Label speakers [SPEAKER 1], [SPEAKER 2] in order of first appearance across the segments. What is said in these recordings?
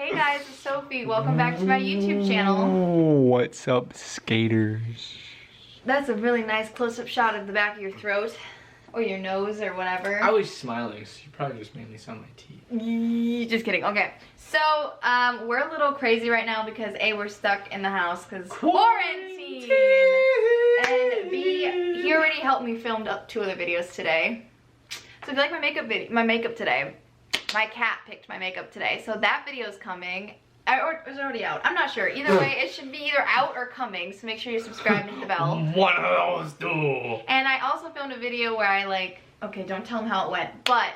[SPEAKER 1] Hey guys, it's Sophie. Welcome back to my YouTube channel.
[SPEAKER 2] What's up, skaters?
[SPEAKER 1] That's a really nice close-up shot of the back of your throat. Or your nose or whatever.
[SPEAKER 2] I was smiling, so you probably just made me sound my teeth.
[SPEAKER 1] Just kidding. Okay. So, we're a little crazy right now because A, we're stuck in the house because quarantine. And B, he already helped me film up 2 other videos today. So if you like my makeup today, my cat picked my makeup today. So that video is coming. Or is it already out? I'm not sure. Either way, it should be either out or coming. So make sure you subscribe and hit the bell.
[SPEAKER 2] One of those two.
[SPEAKER 1] And I also filmed a video where I okay, don't tell him how it went. But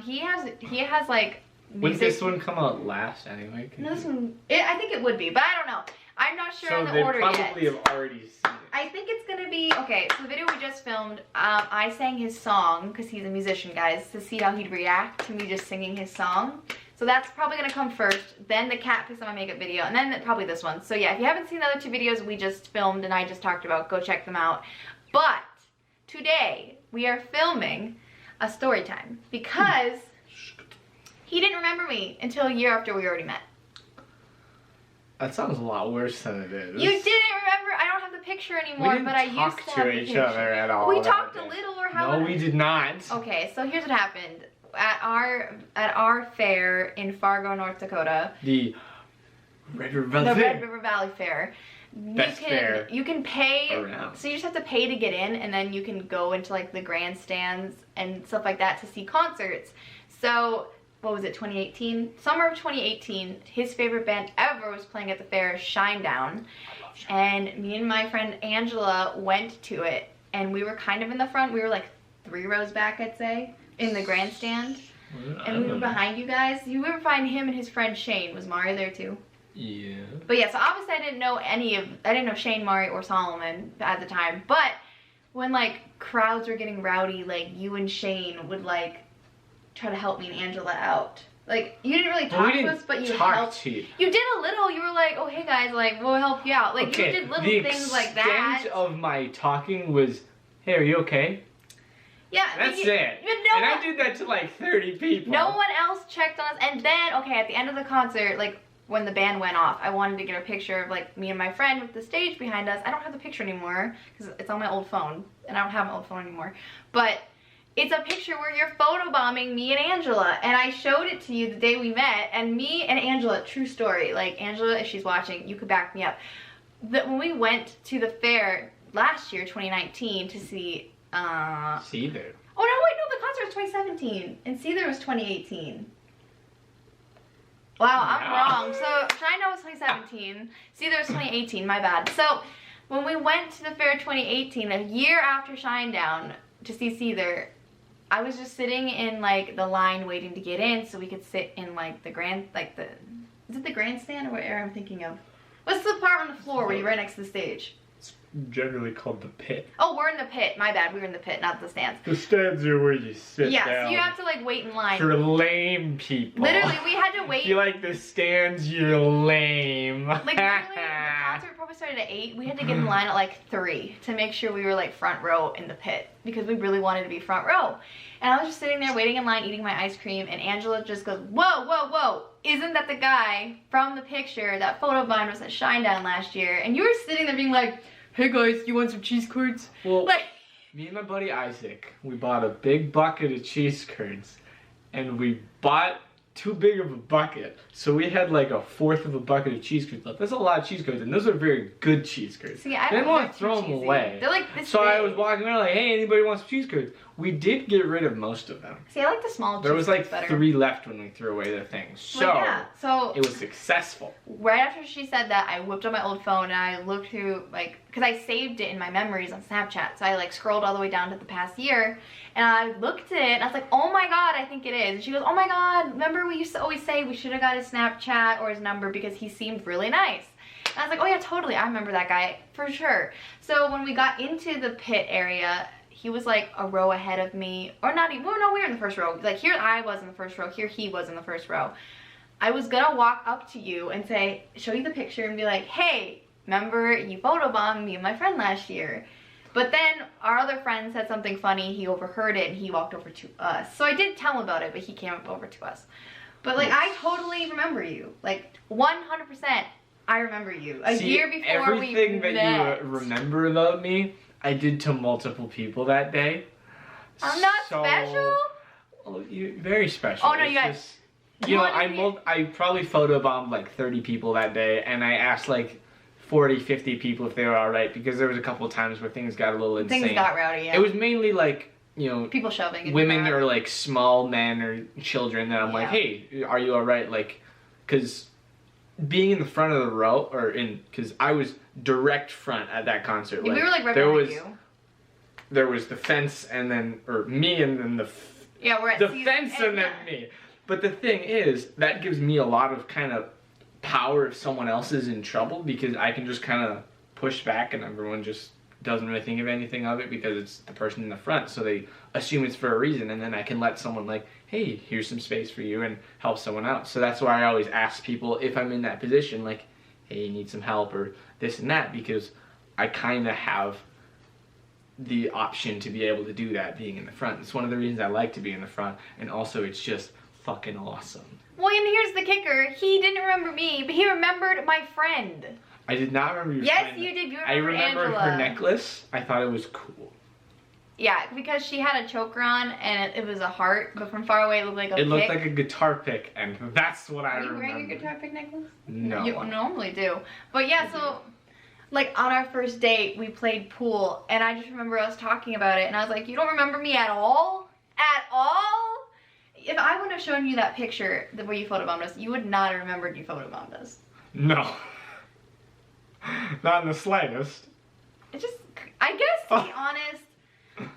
[SPEAKER 1] he has like music.
[SPEAKER 2] Would this one come out last anyway?
[SPEAKER 1] No, this one, I think it would be, but I don't know. I'm not sure on the order yet.
[SPEAKER 2] So they probably have already seen it.
[SPEAKER 1] I think it's gonna be, okay, so the video we just filmed, I sang his song, because he's a musician, guys, to see how he'd react to me just singing his song. So that's probably gonna come first, then the cat picks on my makeup video, and then probably this one. So yeah, if you haven't seen the other 2 videos we just filmed and I just talked about, go check them out. But today, we are filming a story time, because he didn't remember me until a year after we already met.
[SPEAKER 2] That sounds a lot worse than it is.
[SPEAKER 1] You didn't remember? I don't have the picture anymore, but I used to have the
[SPEAKER 2] each
[SPEAKER 1] picture.
[SPEAKER 2] other at all.
[SPEAKER 1] We talked a little, or how?
[SPEAKER 2] No, we did not.
[SPEAKER 1] Okay, so here's what happened. At our fair in Fargo, North Dakota,
[SPEAKER 2] The Red River
[SPEAKER 1] Valley Fair.
[SPEAKER 2] Best fair
[SPEAKER 1] you can pay
[SPEAKER 2] around.
[SPEAKER 1] So you just have to pay to get in, and then you can go into like the grandstands and stuff like that to see concerts. So what was it, 2018? Summer of 2018, his favorite band ever was playing at the fair, Shinedown. And me and my friend Angela went to it, and we were kind of in the front. We were like 3 rows back, I'd say, in the grandstand. And we were behind you guys. You were behind him and his friend Shane. Was Mari there too?
[SPEAKER 2] Yeah.
[SPEAKER 1] But yeah, so obviously I didn't know Shane, Mari, or Solomon at the time. But when like crowds were getting rowdy, like you and Shane would like try to help me and Angela out. Like, you didn't really talk to us, but you helped. You did a little. You were like, oh, hey guys, like, we'll help you out. Like,
[SPEAKER 2] okay,
[SPEAKER 1] you did little things like that.
[SPEAKER 2] The extent of my talking was, hey, are you okay?
[SPEAKER 1] Yeah.
[SPEAKER 2] That's it. And I did that to like 30 people.
[SPEAKER 1] No one else checked on us. And then, okay, at the end of the concert, like, when the band went off, I wanted to get a picture of, like, me and my friend with the stage behind us. I don't have the picture anymore, because it's on my old phone. And I don't have my old phone anymore. But it's a picture where you're photobombing me and Angela, and I showed it to you the day we met, and me and Angela, true story, like Angela, if she's watching, you could back me up, that when we went to the fair last year, 2019, to see,
[SPEAKER 2] Seether.
[SPEAKER 1] Oh no, wait, no, the concert was 2017, and Seether was 2018. Wow, I'm wrong. So, Shinedown was 2017, Seether was 2018, my bad. So, when we went to the fair 2018, a year after Shinedown, to see Seether, I was just sitting in like the line waiting to get in so we could sit in like the is it the grandstand or what area I'm thinking of? What's the part on the floor where you're right next to the stage?
[SPEAKER 2] It's generally called the pit.
[SPEAKER 1] Oh, we're in the pit. My bad. We were in the pit, not the stands.
[SPEAKER 2] The stands are where you sit down.
[SPEAKER 1] Yeah, so you have to like wait in line.
[SPEAKER 2] For lame people.
[SPEAKER 1] Literally, we had to wait.
[SPEAKER 2] If you like the stands, you're lame.
[SPEAKER 1] Like literally, the concert probably started at 8. We had to get in line at like 3 to make sure we were like front row in the pit because we really wanted to be front row. And I was just sitting there waiting in line, eating my ice cream, and Angela just goes, whoa, whoa, whoa. Isn't that the guy from the picture that photobombed us at Shinedown last year? And you were sitting there being like, hey guys, you want some cheese curds?
[SPEAKER 2] Well,
[SPEAKER 1] like,
[SPEAKER 2] me and my buddy Isaac, we bought a big bucket of cheese curds, and we bought too big of a bucket, so we had like 1/4 of a bucket of cheese curds left. That's a lot of cheese curds, and those are very good cheese curds.
[SPEAKER 1] See, I
[SPEAKER 2] didn't want to throw them away.
[SPEAKER 1] They're like this
[SPEAKER 2] so
[SPEAKER 1] big.
[SPEAKER 2] I was walking around like, hey, anybody want some cheese curds? We did get rid of most of them.
[SPEAKER 1] See, I like the small cheese
[SPEAKER 2] There was like
[SPEAKER 1] better.
[SPEAKER 2] 3 left when we threw away the things. So,
[SPEAKER 1] well, yeah. So
[SPEAKER 2] it was successful.
[SPEAKER 1] Right after she said that, I whipped up my old phone and I looked through, like, because I saved it in my memories on Snapchat. So I like scrolled all the way down to the past year and I looked at it and I was like, oh my god, I think it is. And she goes, oh my god, remember we used to always say we should have got his Snapchat or his number because he seemed really nice. And I was like, oh yeah, totally, I remember that guy for sure. So when we got into the pit area, he was like a row ahead of me, or not even, well, no, we were in the first row. Like here I was in the first row, here he was in the first row. I was gonna walk up to you and say, show you the picture and be like, hey, remember you photobombed me and my friend last year? But then our other friend said something funny, he overheard it and he walked over to us. So I did tell him about it, but he came over to us. But like, I totally remember you. Like 100%, I remember you. A year before we met.
[SPEAKER 2] Everything that you remember about me, I did to multiple people that day.
[SPEAKER 1] I'm not special.
[SPEAKER 2] Oh, you're very special.
[SPEAKER 1] Oh no, you guys.
[SPEAKER 2] You know, I probably photobombed like 30 people that day, and I asked like 40, 50 people if they were alright, because there was a couple of times where things got a little insane.
[SPEAKER 1] Things got rowdy, yeah.
[SPEAKER 2] It was mainly like, you know,
[SPEAKER 1] people shoving
[SPEAKER 2] women or like small men or children that I'm like, hey, are you alright? Like, because being in the front of the row, because I was direct front at that concert.
[SPEAKER 1] Yeah,
[SPEAKER 2] like,
[SPEAKER 1] we were like right behind you.
[SPEAKER 2] There was the fence and then, or me and then
[SPEAKER 1] we're at
[SPEAKER 2] the fence and then me. But the thing is, that gives me a lot of kind of power if someone else is in trouble, because I can just kind of push back and everyone just doesn't really think of anything of it because it's the person in the front, so they assume it's for a reason, and then I can let someone like, hey, here's some space for you, and help someone out. So that's why I always ask people if I'm in that position, like, hey, you need some help or this and that, because I kind of have the option to be able to do that being in the front. It's one of the reasons I like to be in the front, and also it's just fucking awesome.
[SPEAKER 1] Well, and here's the kicker. He didn't remember me, but he remembered my friend.
[SPEAKER 2] I did not remember your friend.
[SPEAKER 1] Yes, you did. You remember
[SPEAKER 2] I remember
[SPEAKER 1] Angela.
[SPEAKER 2] her necklace. I thought it was cool.
[SPEAKER 1] Yeah, because she had a choker on, and it was a heart, but from far away it looked like a pick.
[SPEAKER 2] It looked like a guitar pick, and that's what I remember.
[SPEAKER 1] Are you wearing a guitar pick necklace?
[SPEAKER 2] No.
[SPEAKER 1] You normally do. But yeah, so, like, on our first date, we played pool, and I just remember us talking about it, and I was like, you don't remember me at all? At all? If I wouldn't have shown you that picture where you photobombed us, you would not have remembered you photobombed us.
[SPEAKER 2] No. Not in the slightest.
[SPEAKER 1] It just, I guess, to be honest,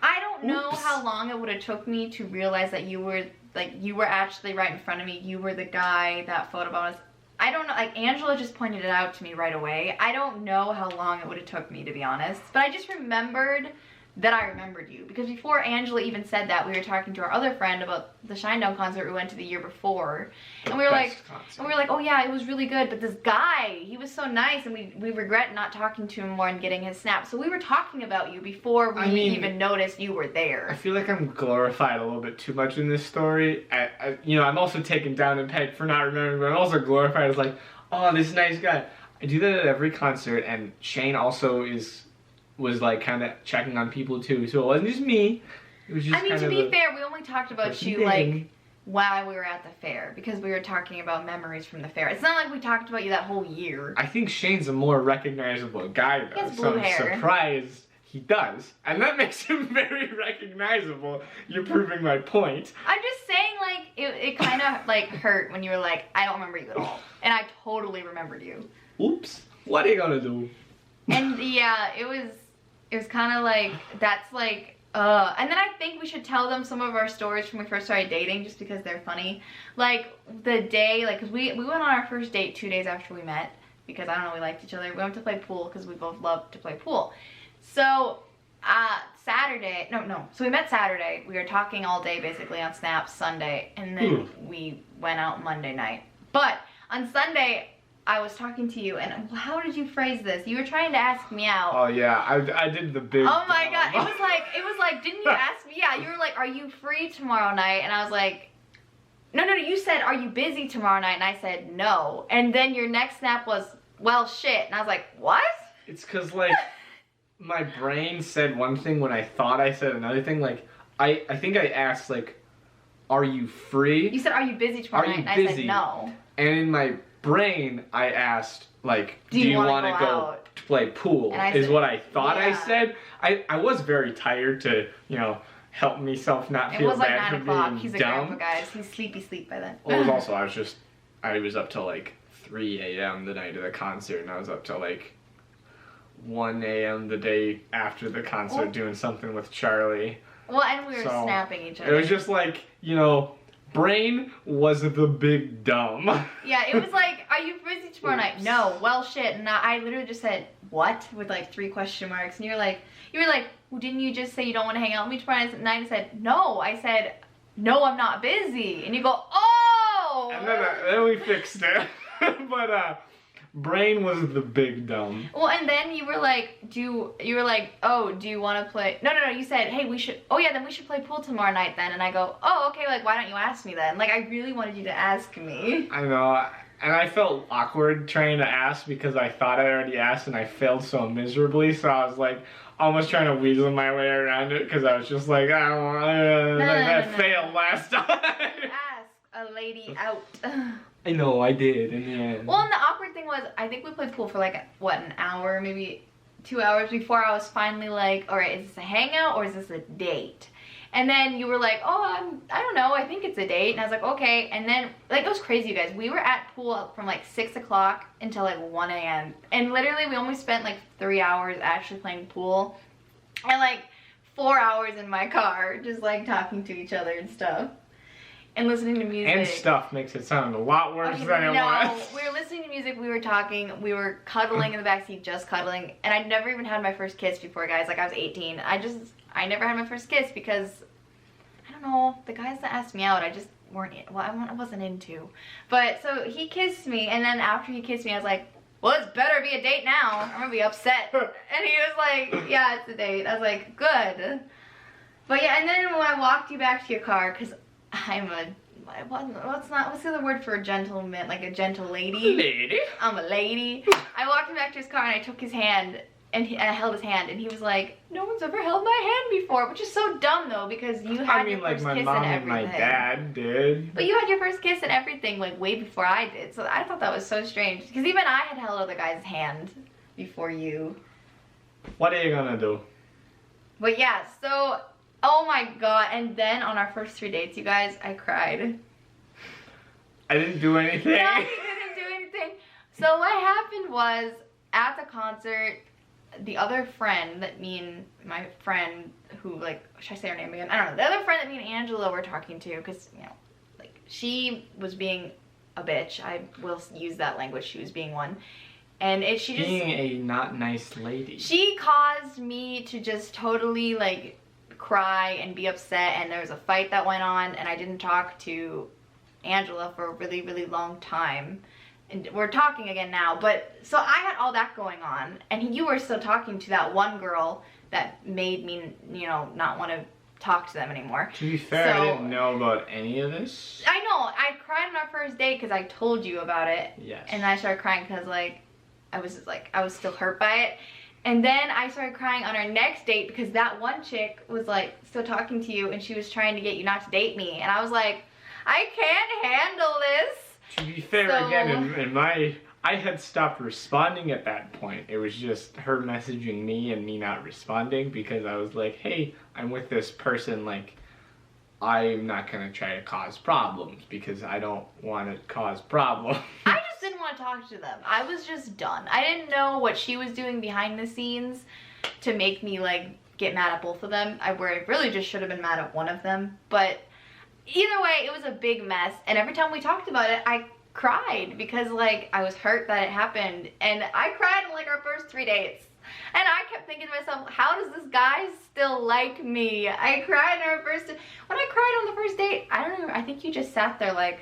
[SPEAKER 1] I don't know
[SPEAKER 2] Oops.
[SPEAKER 1] how long it would have took me to realize that you were actually right in front of me. You were the guy that photobombed us. I don't know, like, Angela just pointed it out to me right away. I don't know how long it would have took me, to be honest. But I just remembered that I remembered you. Because before Angela even said that, we were talking to our other friend about the Shinedown concert we went to the year before. And we were like, oh yeah, it was really good. But this guy, he was so nice, and we regret not talking to him more and getting his snap. So we were talking about you before we even noticed you were there.
[SPEAKER 2] I feel like I'm glorified a little bit too much in this story. You know, I'm also taken down and pegged for not remembering, but I'm also glorified as like, oh, this nice guy. I do that at every concert, and Shane also was like kind of checking on people too, so it wasn't just me. It was just
[SPEAKER 1] I mean, to be fair, we only talked about you like while we were at the fair, because we were talking about memories from the fair. It's not like we talked about you that whole year.
[SPEAKER 2] I think Shane's a more recognizable guy though,
[SPEAKER 1] he has
[SPEAKER 2] so
[SPEAKER 1] blue
[SPEAKER 2] I'm
[SPEAKER 1] hair.
[SPEAKER 2] surprised he does, and that makes him very recognizable. You're proving my point.
[SPEAKER 1] I'm just saying, like, it kind of like hurt when you were like, I don't remember you at all, and I totally remembered you.
[SPEAKER 2] Oops, what are you gonna do?
[SPEAKER 1] And yeah, it was kind of like, that's like, and then I think we should tell them some of our stories from when we first started dating, just because they're funny. Like, the day, like, because we went on our first date 2 days after we met, because, I don't know, we liked each other. We went to play pool, because we both loved to play pool. So, Saturday, so we met Saturday. We were talking all day, basically, on Snap Sunday, and then we went out Monday night. But, on Sunday, I was talking to you, and how did you phrase this? You were trying to ask me out.
[SPEAKER 2] Oh yeah, I did the big.
[SPEAKER 1] Oh my god, it was like, didn't you ask me? Yeah, you were like, are you free tomorrow night? And I was like, no, you said, are you busy tomorrow night? And I said, no. And then your next snap was, well, shit. And I was like, what?
[SPEAKER 2] It's because, like, my brain said one thing when I thought I said another thing. Like, I think I asked, like, are you free?
[SPEAKER 1] You said, are you busy tomorrow night? And I said, no.
[SPEAKER 2] And in my brain, I asked, like, do you want to go to play pool? Is what I thought I said. I was very tired to, you know, help myself not feel bad for being dumb. It was like 9 o'clock.
[SPEAKER 1] He's a grandpa, guys. He's sleepy by then.
[SPEAKER 2] Well, it was also, I was up till like 3 a.m. the night of the concert, and I was up till like 1 a.m. the day after the concert doing something with Charlie.
[SPEAKER 1] Well, and we were snapping each other.
[SPEAKER 2] It was just like, you know, brain was the big dumb.
[SPEAKER 1] Yeah, it was like, are you busy tomorrow night? No. Well, shit. And I literally just said, what? With like 3 question marks. And you were like, well, didn't you just say you don't want to hang out with me tomorrow night? And I said, no. I said, no, I'm not busy. And you go, oh!
[SPEAKER 2] And then we fixed it. Brain was the big dumb.
[SPEAKER 1] Well, and then you were like, oh, do you want to play? No, you said, hey, then we should play pool tomorrow night then. And I go, oh, okay, like, why don't you ask me then? Like, I really wanted you to ask me.
[SPEAKER 2] I know, and I felt awkward trying to ask because I thought I already asked and I failed so miserably. So I was like, almost trying to weasel my way around it because I was just like, I don't want I failed last time.
[SPEAKER 1] Ask a lady out.
[SPEAKER 2] I know, I did in the end.
[SPEAKER 1] Well, and the awkward thing was, I think we played pool for like, what, an hour, maybe 2 hours before I was finally like, all right, is this a hangout or is this a date? And then you were like, oh, I don't know, I think it's a date. And I was like, okay. And then, like, it was crazy, you guys. We were at pool from like 6 o'clock until like 1 a.m. And literally, we only spent like 3 hours actually playing pool. And like 4 hours in my car, just like talking to each other and stuff. And listening to music.
[SPEAKER 2] And stuff makes it sound a lot worse than it was.
[SPEAKER 1] No, we were listening to music, we were talking, we were cuddling in the backseat, just cuddling. And I'd never even had my first kiss before, guys. Like, I was 18. I never had my first kiss because, I don't know, the guys that asked me out, I just I wasn't into. But, so he kissed me, and then after he kissed me, I was like, well, it's better be a date now. I'm gonna be upset. And he was like, yeah, it's a date. I was like, good. But yeah, and then when I walked you back to your car, because what's the other word for a gentleman? Like a gentle lady?
[SPEAKER 2] Lady.
[SPEAKER 1] I'm a lady. I walked him back to his car and I took his hand and I held his hand and he was like, no one's ever held my hand before, which is so dumb though because you had your first
[SPEAKER 2] my
[SPEAKER 1] kiss
[SPEAKER 2] mom
[SPEAKER 1] and
[SPEAKER 2] and my
[SPEAKER 1] everything.
[SPEAKER 2] dad did.
[SPEAKER 1] But you had your first kiss and everything like way before I did, so I thought that was so strange because even I had held other guy's hand before you.
[SPEAKER 2] What are you gonna do?
[SPEAKER 1] But yeah, so oh my god, and then on our first 3 dates, you guys, I cried.
[SPEAKER 2] I didn't do anything.
[SPEAKER 1] No, you didn't do anything. So what happened was, at the concert, the other friend that my friend who, like, should I say her name again? I don't know. The other friend that me and Angela were talking to, because, you know, like, she was being a bitch. I will use that language. She was being one. And she just...
[SPEAKER 2] Being a not nice lady.
[SPEAKER 1] She caused me to just totally, like, cry and be upset, and there was a fight that went on, and I didn't talk to Angela for a really, really long time. And we're talking again now, but so I had all that going on, and you were still talking to that one girl that made me, you know, not want to talk to them anymore.
[SPEAKER 2] To be fair, I didn't know about any of this.
[SPEAKER 1] I know, I cried on our first date because I told you about it.
[SPEAKER 2] Yes.
[SPEAKER 1] And I started crying because, like, I was still hurt by it. And then I started crying on our next date because that one chick was, like, still talking to you and she was trying to get you not to date me. And I was like, I can't handle this.
[SPEAKER 2] To be fair, again, I had stopped responding at that point. It was just her messaging me and me not responding because I was like, hey, I'm with this person, like, I'm not going to try to cause problems because I don't want to cause problems.
[SPEAKER 1] I just didn't want to talk to them. I was just done. I didn't know what she was doing behind the scenes to make me, like, get mad at both of them. I really just should have been mad at one of them. But either way, it was a big mess. And every time we talked about it, I cried because, like, I was hurt that it happened. And I cried on, like, our first 3 dates. And I kept thinking to myself, how does this guy still like me? I cried on our first... When I cried on the first date, I don't know, I think you just sat there, like,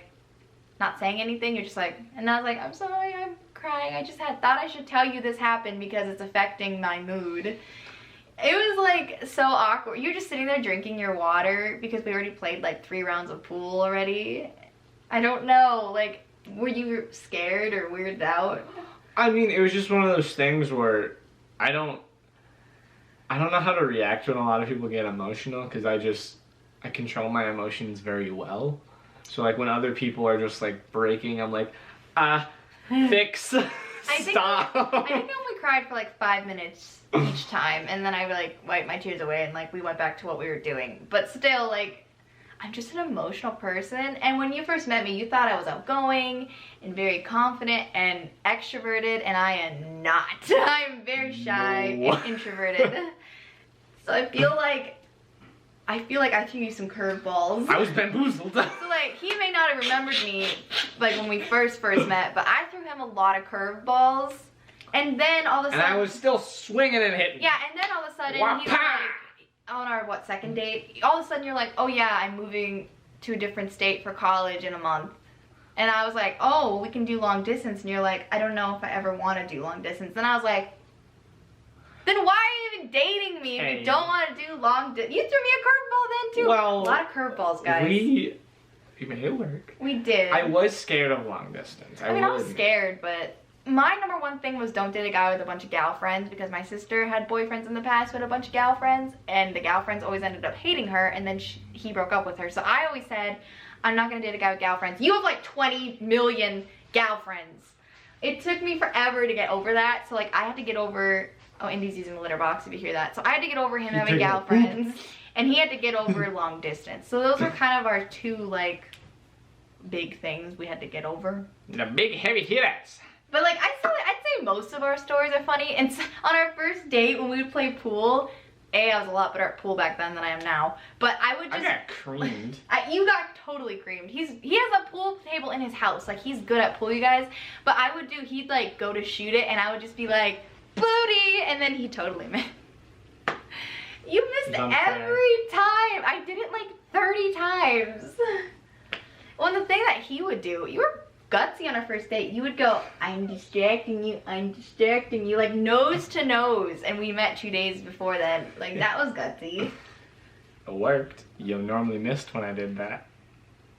[SPEAKER 1] not saying anything. You're just like... And I was like, I'm sorry, I'm crying. I just thought I should tell you this happened because it's affecting my mood. It was, like, so awkward. You're just sitting there drinking your water because we already played, like, 3 rounds of pool already. I don't know, like, were you scared or weirded out?
[SPEAKER 2] I mean, it was just one of those things where I don't know how to react when a lot of people get emotional because I control my emotions very well. So, like, when other people are just, like, breaking, I'm like, fix, stop.
[SPEAKER 1] I think I only cried for, like, 5 minutes each time, and then I, like, wiped my tears away, and, like, we went back to what we were doing. But still, like, I'm just an emotional person, and when you first met me, you thought I was outgoing and very confident and extroverted, and I am not. I'm very shy and introverted. So I feel like I threw you some curveballs.
[SPEAKER 2] I was bamboozled.
[SPEAKER 1] So, like, he may not have remembered me, like, when we first met, but I threw him a lot of curveballs, and then all of a sudden...
[SPEAKER 2] And I was still swinging and hitting.
[SPEAKER 1] Yeah, and then all of a sudden, he was like, on our, second date, all of a sudden you're like, oh yeah, I'm moving to a different state for college in a month. And I was like, oh, we can do long distance. And you're like, I don't know if I ever want to do long distance. And I was like, then why are you even dating me if you don't want to do long distance? You threw me a curveball then too.
[SPEAKER 2] Well,
[SPEAKER 1] a lot of curveballs, guys.
[SPEAKER 2] We made it work.
[SPEAKER 1] We did.
[SPEAKER 2] I was scared of long distance.
[SPEAKER 1] I mean, I was scared, but my number one thing was don't date a guy with a bunch of gal friends, because my sister had boyfriends in the past with a bunch of gal friends, and the gal friends always ended up hating her, and then he broke up with her. So I always said, I'm not going to date a guy with gal friends. You have like 20 million gal friends. It took me forever to get over that. So like I had to get over, oh, Indy's using the litter box if you hear that. So I had to get over him having gal friends, and he had to get over long distance. So those are kind of our two like big things we had to get over.
[SPEAKER 2] The big heavy hitters.
[SPEAKER 1] But like I'd say most of our stories are funny. And on our first date when we would play pool, I was a lot better at pool back then than I am now. But I would just...
[SPEAKER 2] I got creamed.
[SPEAKER 1] You got totally creamed. He has a pool table in his house. Like, he's good at pool, you guys. But he'd like go to shoot it, and I would just be like, booty! And then he totally missed. You missed every time. I did it like 30 times. Well, and the thing that he would do, you were gutsy on our first date. You would go, I'm distracting you, like nose to nose. And we met 2 days before then. Like, that was gutsy.
[SPEAKER 2] It worked. You normally missed when I did that.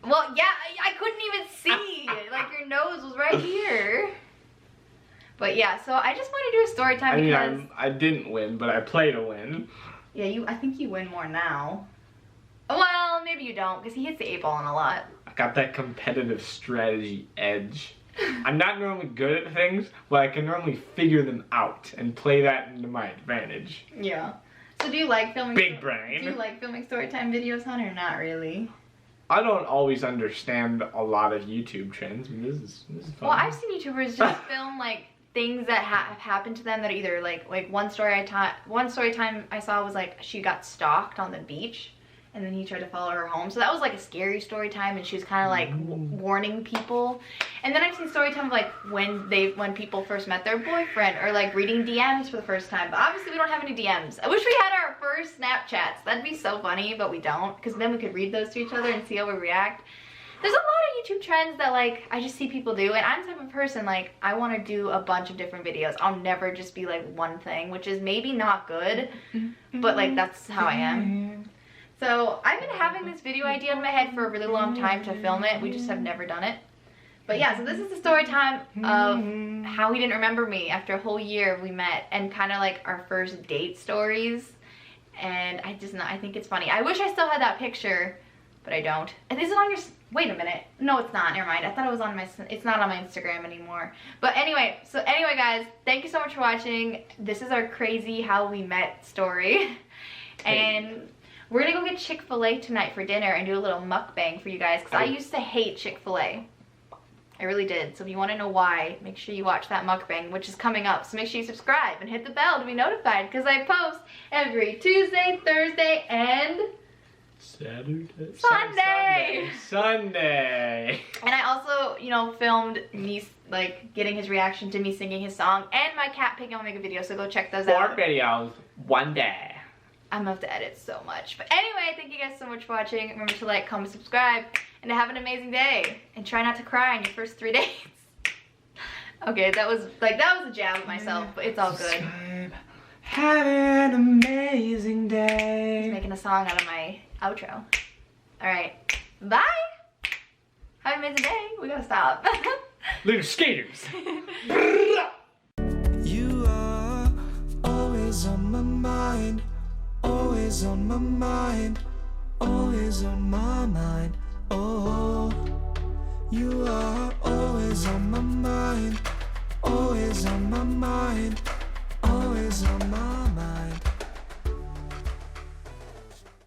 [SPEAKER 1] Well, yeah, I couldn't even see. Like, your nose was right here. But yeah, so I just want to do a story time because...
[SPEAKER 2] I didn't win, but I play to win.
[SPEAKER 1] Yeah, I think you win more now. Well, maybe you don't, because he hits the 8-ball on a lot.
[SPEAKER 2] I got that competitive strategy edge. I'm not normally good at things, but I can normally figure them out and play that into my advantage.
[SPEAKER 1] Yeah. So do you like filming...
[SPEAKER 2] Big brain.
[SPEAKER 1] Do you like filming Storytime videos, hon, or not really?
[SPEAKER 2] I don't always understand a lot of YouTube trends. I mean, this is fun.
[SPEAKER 1] Well, I've seen YouTubers just film, like, things that have happened to them that are either, like one story time I saw was, like, she got stalked on the beach. And then he tried to follow her home. So that was like a scary story time, and she was kind of like warning people. And then I've seen story time of like when people first met their boyfriend, or like reading DMs for the first time. But obviously we don't have any DMs. I wish we had our first Snapchats. That'd be so funny, but we don't, because then we could read those to each other and see how we react. There's a lot of YouTube trends that like I just see people do, and I'm the type of person like I want to do a bunch of different videos. I'll never just be like one thing, which is maybe not good, but like that's how I am. So I've been having this video idea in my head for a really long time to film it. We just have never done it. But yeah, so this is the story time of how he didn't remember me after a whole year we met, and kind of like our first date stories. And I think it's funny. I wish I still had that picture, but I don't. And is it on your... Wait a minute. No, it's not. Never mind. I thought it was on my... It's not on my Instagram anymore. But anyway, guys, thank you so much for watching. This is our crazy how we met story. And... we're gonna go get Chick-fil-A tonight for dinner and do a little mukbang for you guys, because I used to hate Chick-fil-A. I really did. So if you want to know why, make sure you watch that mukbang, which is coming up. So make sure you subscribe and hit the bell to be notified, because I post every Tuesday, Thursday, and... Sunday. And I also, you know, filmed me, like, getting his reaction to me singing his song, and my cat picking on make a video, so go check those out.
[SPEAKER 2] 4 videos, 1 day.
[SPEAKER 1] I'm gonna have to edit so much. But anyway, thank you guys so much for watching. Remember to like, comment, subscribe, and to have an amazing day. And try not to cry on your first 3 dates. Okay, that was a jab at myself, but it's all good.
[SPEAKER 2] Have an amazing day.
[SPEAKER 1] Just making a song out of my outro. Alright, bye! Have an amazing day. We gotta stop.
[SPEAKER 2] Little skaters.
[SPEAKER 3] You are always on my mind. Always on my mind, always on my mind, oh. You are always on my mind, always on my mind.